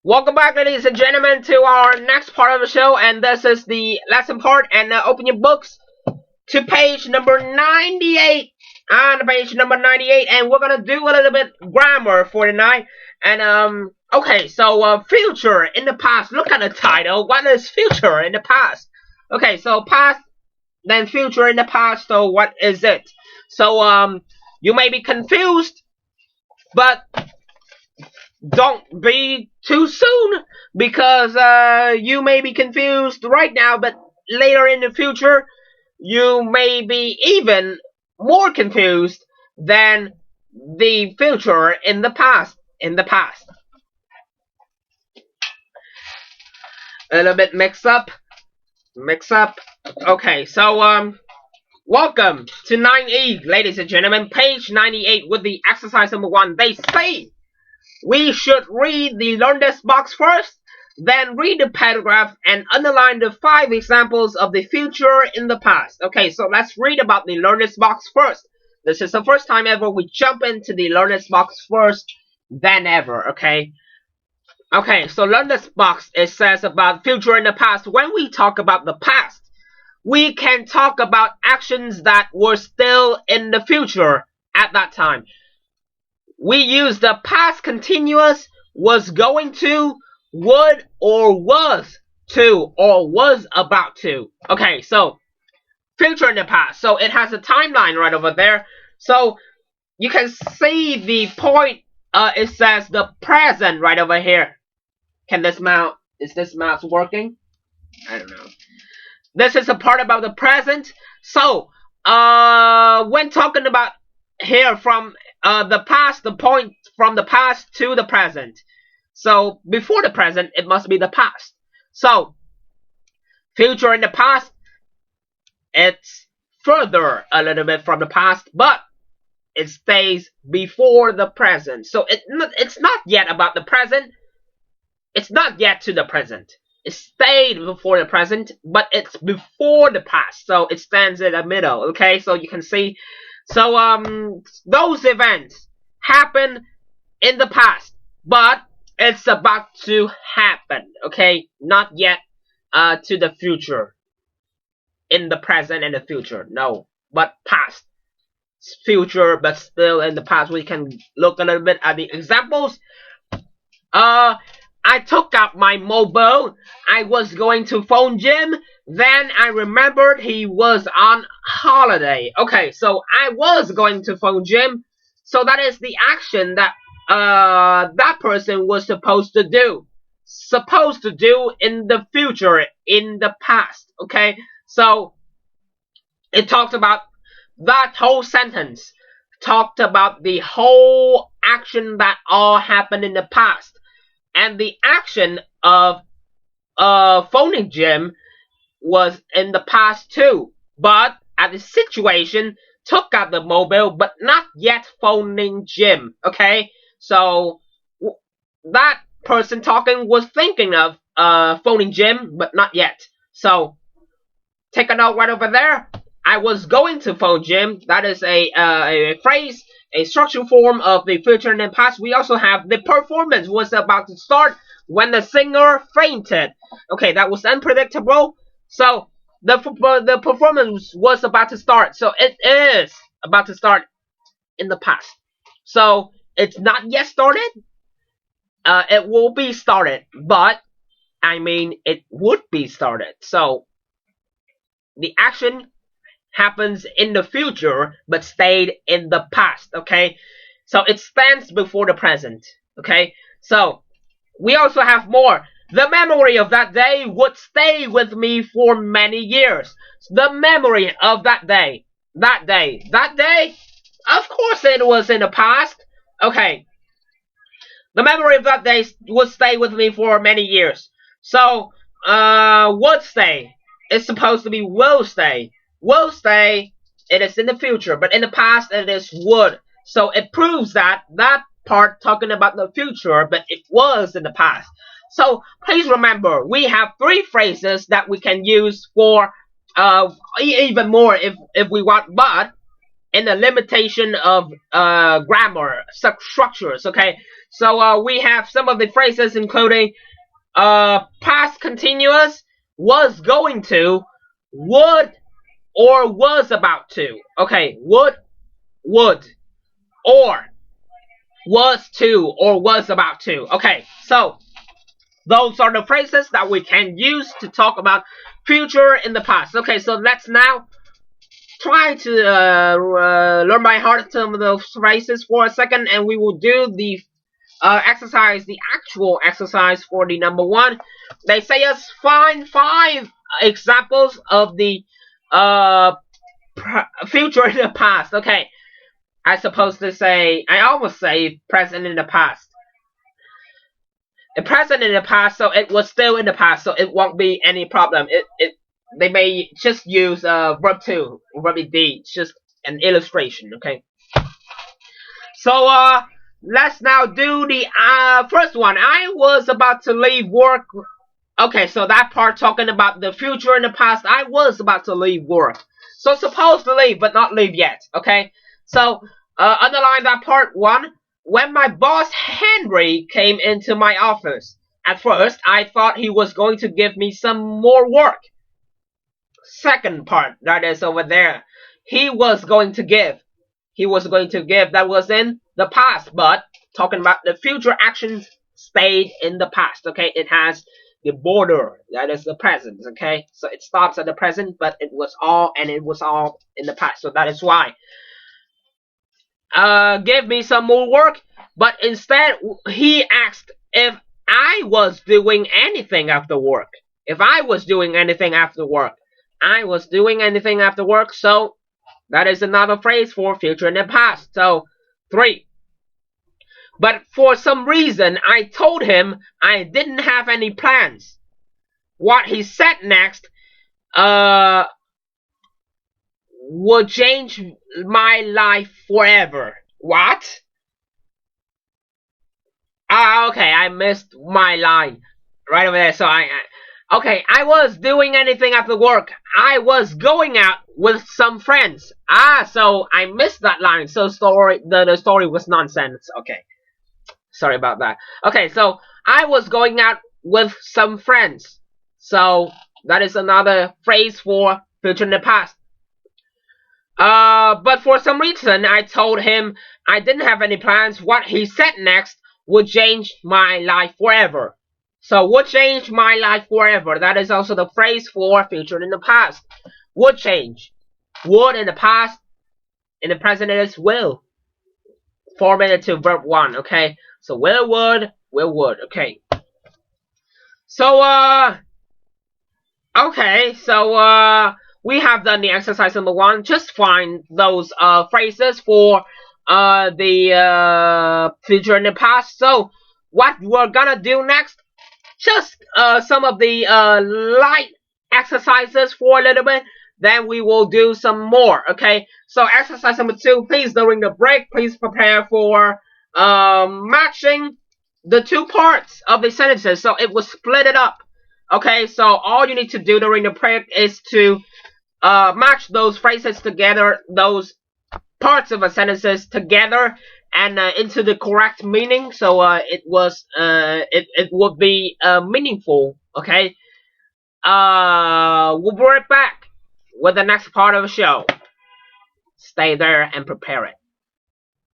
Welcome back, ladies and gentlemen, to our next part of the show, and this is the lesson part. And open your books to page number 98. On page number 98, and we're gonna do a little bit grammar for tonight. And okay, so future in the past. Look at the title. What is future in the past? Okay, so past, then future in the past. So what is it? So you may be confused, but don't be too soon, because you may be confused right now, but later in the future you may be even more confused than the future in the past. A little bit mix up. Okay, so welcome to 9E, ladies and gentlemen, page 98 with the exercise number 1. They say we should read the learn this box first, then read the paragraph and underline the 5 examples of the future in the past. Okay, so let's read about the learn this box first. This is the first time ever we jump into the learn this box first than ever, okay? Okay, so learn this box, it says about future in the past. When we talk about the past, we can talk about actions that were still in the future at that time. We use the past continuous, was going to, would, or was to, or was about to. Okay, so future in the past. So it has a timeline right over there. So you can see the point. It says the present right over here. Can this mouse? Is this mouse working? I don't know. This is a part about the present. So when talking about here from the past, the point from the past to the present. So before the present, it must be the past. So future in the past, it's further a little bit from the past, but it stays before the present. So it's not yet about the present. It's not yet to the present. It stayed before the present, but it's before the past. So it stands in the middle. Okay, so you can see. So those events happen in the past, but it's about to happen. Okay, not yet to the future. In the present and the future, no, but past, future, but still in the past. We can look a little bit at the examples. I took out my mobile. I was going to phone Jim. Then I remembered he was on holiday. Okay, so I was going to phone Jim. So that is the action that that person was supposed to do. Supposed to do in the future, in the past. Okay, so it talked about that whole sentence. Talked about the whole action that all happened in the past. And the action of phoning Jim was in the past too. But at the situation, took out the mobile, but not yet phoning Jim. Okay? So that person talking was thinking of phoning Jim, but not yet. So take a note right over there. I was going to phone Jim. That is a phrase, a structural form of the future and the past. We also have the performance was about to start when the singer fainted. Okay, that was unpredictable. So the performance was about to start. So it is about to start in the past. So it's not yet started. It will be started, but I mean it would be started. So the action happens in the future but stayed in the past. Okay, so it stands before the present. Okay, so we also have more. The memory of that day would stay with me for many years. The memory of that day. Of course it was in the past. Okay, the memory of that day would stay with me for many years. So would stay is supposed to be will stay. Will stay, it is in the future, but in the past it is would. So it proves that that part talking about the future, but it was in the past. So please remember, we have 3 phrases that we can use for even more if we want, but in the limitation of grammar structures. Okay, so we have some of the phrases including past continuous, was going to, would, or was about to. Okay, would, or was to, or was about to. Okay, so those are the phrases that we can use to talk about future in the past. Okay, so let's now try to learn by heart some of those phrases for a second, and we will do the exercise, the actual exercise for the number one. They say us find 5 examples of the future in the past. Okay, I almost say present in the past. The present in the past, so it was still in the past, so it won't be any problem. They may just use verb to, verb ed, just an illustration. Okay, so let's now do the first one. I was about to leave work. Okay, so that part talking about the future in the past. I was about to leave work. So supposed to leave, but not leave yet. Okay, so underline that part. 1. When my boss Henry came into my office, at first I thought he was going to give me some more work. Second part, that is over there. He was going to give. That was in the past, but talking about the future actions stayed in the past. Okay, it has the border, that is the present. Okay, so it stops at the present, but it was all in the past, so that is why. Give me some more work, but instead he asked if I was doing anything after work. I was doing anything after work, so that is another phrase for future in the past. So 3. But for some reason I told him I didn't have any plans. What he said next would change my life forever. What? Okay, I missed my line right over there. So okay, I was doing anything after work. I was going out with some friends. So I missed that line. So the story was nonsense. Okay, sorry about that. Okay, so I was going out with some friends. So that is another phrase for future in the past. But for some reason, I told him I didn't have any plans. What he said next would change my life forever. So, would change my life forever. That is also the phrase for future in the past. Would change. Would in the past. In the present it is will. Formatted to verb 1. Okay. So, will, would. Okay. So, okay. So, we have done the exercise number 1. Just find those phrases for the future and the past. So what we're gonna do next, just some of the light exercises for a little bit, then we will do some more. Okay, so exercise number 2, please during the break, please prepare for matching the 2 parts of the sentences. So it was split it up. Okay, so all you need to do during the break is to match those phrases together, those parts of a sentences together, and into the correct meaning. So it would be meaningful. Okay. We'll be right back with the next part of the show. Stay there and prepare it.